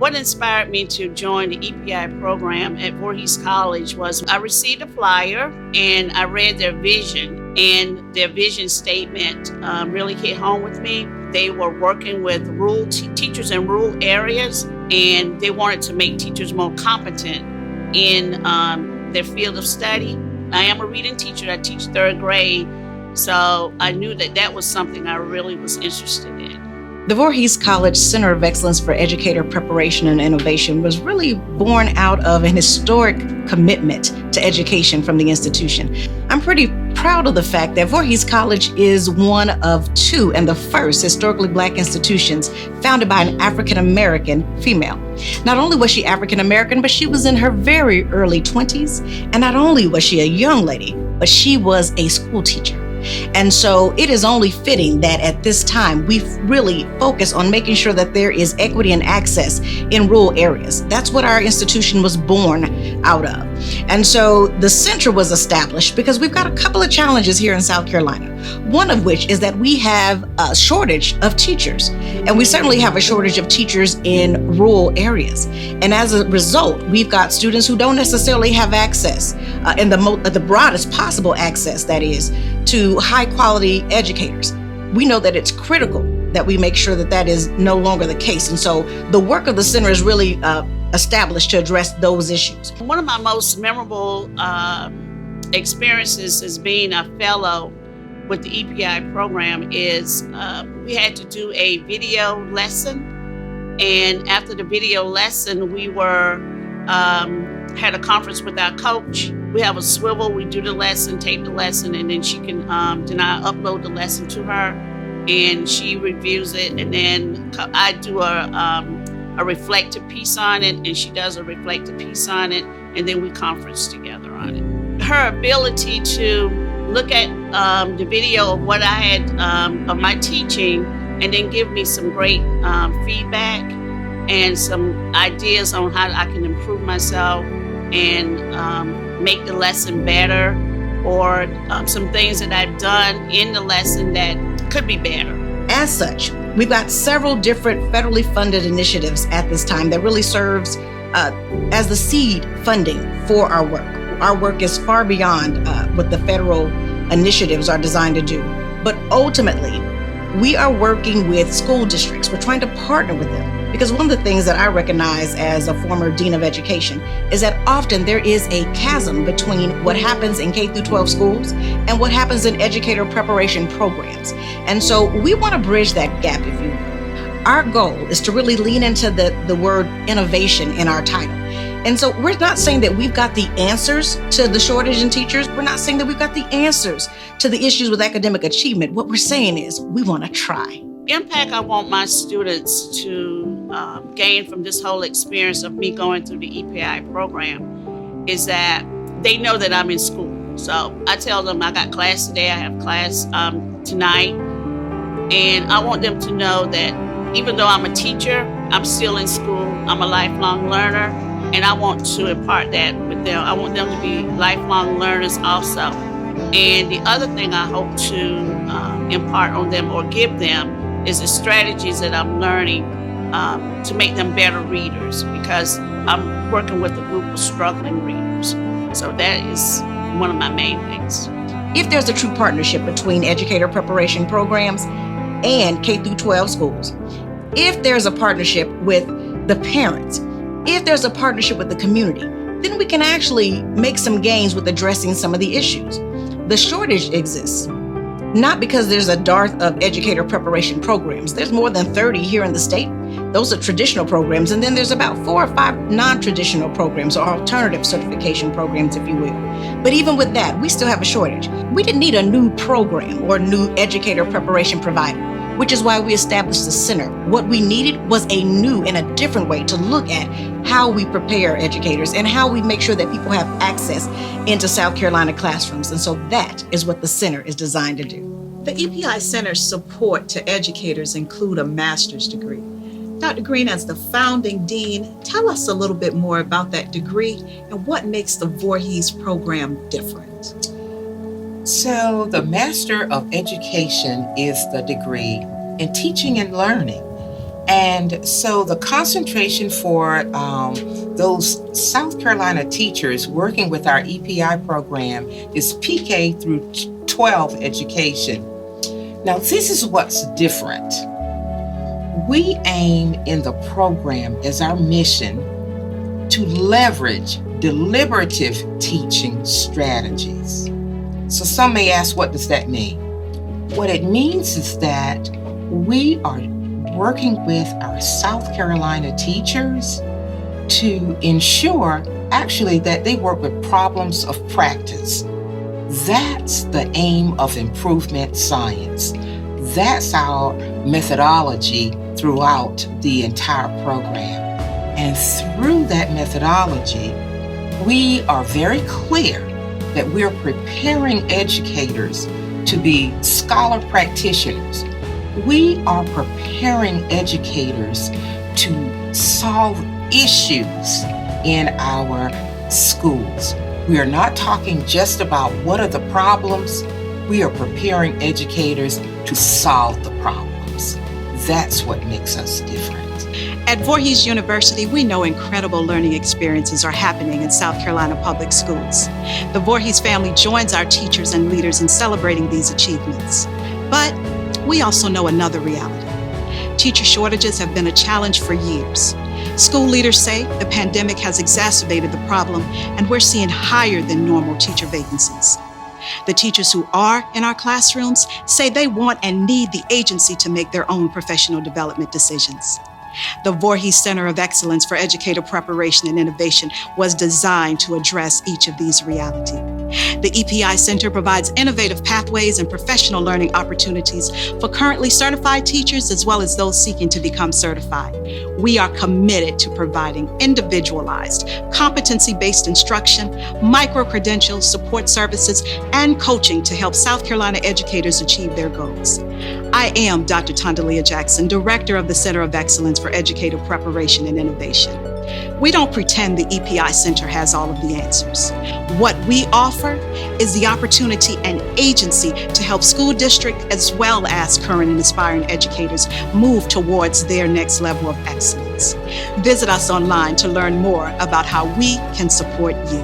What inspired me to join the EPI program at Voorhees College was I received a flyer and I read their vision, and their vision statement really hit home with me. They were working with rural teachers in rural areas, and they wanted to make teachers more competent in their field of study. I am a reading teacher. I teach third grade, so I knew that that was something I really was interested in. The Voorhees College Center of Excellence for Educator Preparation and Innovation was really born out of an historic commitment to education from the institution. I'm pretty proud of the fact that Voorhees College is one of two and the first historically Black institutions founded by an African-American female. Not only was she African-American, but she was in her very early 20s. And not only was she a young lady, but she was a school teacher. And so it is only fitting that at this time we really focus on making sure that there is equity and access in rural areas. That's what our institution was born out of. And so the center was established because we've got a couple of challenges here in South Carolina. One of which is that we have a shortage of teachers, and we certainly have a shortage of teachers in rural areas. And as a result, we've got students who don't necessarily have access, in the broadest possible access, that is, to high quality educators. We know that it's critical that we make sure that that is no longer the case. And so the work of the center is really established to address those issues. One of my most memorable experiences as being a fellow with the EPI program is we had to do a video lesson. And after the video lesson, we had a conference with our coach. We have a swivel, we do the lesson, tape the lesson, and then she can, then I upload the lesson to her and she reviews it. And then I do a reflective piece on it and she does a reflective piece on it. And then we conference together on it. Her ability to look at the video of what I had of my teaching and then give me some great feedback and some ideas on how I can improve myself and make the lesson better, or some things that I've done in the lesson that could be better. As such, we've got several different federally funded initiatives at this time that really serves as the seed funding for our work. Our work is far beyond what the federal initiatives are designed to do. But ultimately, we are working with school districts. We're trying to partner with them. Because one of the things that I recognize as a former dean of education is that often there is a chasm between what happens in K through 12 schools and what happens in educator preparation programs. And so we want to bridge that gap, if you will. Our goal is to really lean into the word innovation in our title. And so we're not saying that we've got the answers to the shortage in teachers. We're not saying that we've got the answers to the issues with academic achievement. What we're saying is we want to try. Impact I want my students to gain from this whole experience of me going through the EPI program is that they know that I'm in school. So I tell them I got class today, I have class tonight, and I want them to know that even though I'm a teacher, I'm still in school, I'm a lifelong learner, and I want to impart that with them. I want them to be lifelong learners also. And the other thing I hope to impart on them or give them is the strategies that I'm learning to make them better readers, because I'm working with a group of struggling readers. So that is one of my main things. If there's a true partnership between educator preparation programs and K through 12 schools, if there's a partnership with the parents, if there's a partnership with the community, then we can actually make some gains with addressing some of the issues. The shortage exists not because there's a dearth of educator preparation programs. There's more than 30 here in the state. Those are traditional programs. And then there's about 4 or 5 non-traditional programs or alternative certification programs, if you will. But even with that, we still have a shortage. We didn't need a new program or a new educator preparation provider, which is why we established the center. What we needed was a new and a different way to look at how we prepare educators and how we make sure that people have access into South Carolina classrooms. And so that is what the center is designed to do. The EPI Center's support to educators include a master's degree. Dr. Green, as the founding dean, tell us a little bit more about that degree and what makes the Voorhees program different. So the Master of Education is the degree in teaching and learning. And so the concentration for those South Carolina teachers working with our EPI program is PK through 12 education. Now, this is what's different. We aim in the program as our mission to leverage deliberative teaching strategies. So some may ask, what does that mean? What it means is that we are working with our South Carolina teachers to ensure actually that they work with problems of practice. That's the aim of improvement science. That's our methodology throughout the entire program. And through that methodology, we are very clear that we're preparing educators to be scholar practitioners. We are preparing educators to solve issues in our schools. We are not talking just about what are the problems. We are preparing educators to solve the problems. That's what makes us different. At Voorhees University, we know incredible learning experiences are happening in South Carolina public schools. The Voorhees family joins our teachers and leaders in celebrating these achievements. But we also know another reality. Teacher shortages have been a challenge for years. School leaders say the pandemic has exacerbated the problem, and we're seeing higher than normal teacher vacancies. The teachers who are in our classrooms say they want and need the agency to make their own professional development decisions. The Voorhees Center of Excellence for Educator Preparation and Innovation was designed to address each of these realities. The EPI Center provides innovative pathways and professional learning opportunities for currently certified teachers as well as those seeking to become certified. We are committed to providing individualized, competency-based instruction, micro-credentials, support services, and coaching to help South Carolina educators achieve their goals. I am Dr. Tondalia Jackson, Director of the Center of Excellence for Educator Preparation and Innovation. We don't pretend the EPI Center has all of the answers. What we offer is the opportunity and agency to help school districts as well as current and aspiring educators move towards their next level of excellence. Visit us online to learn more about how we can support you.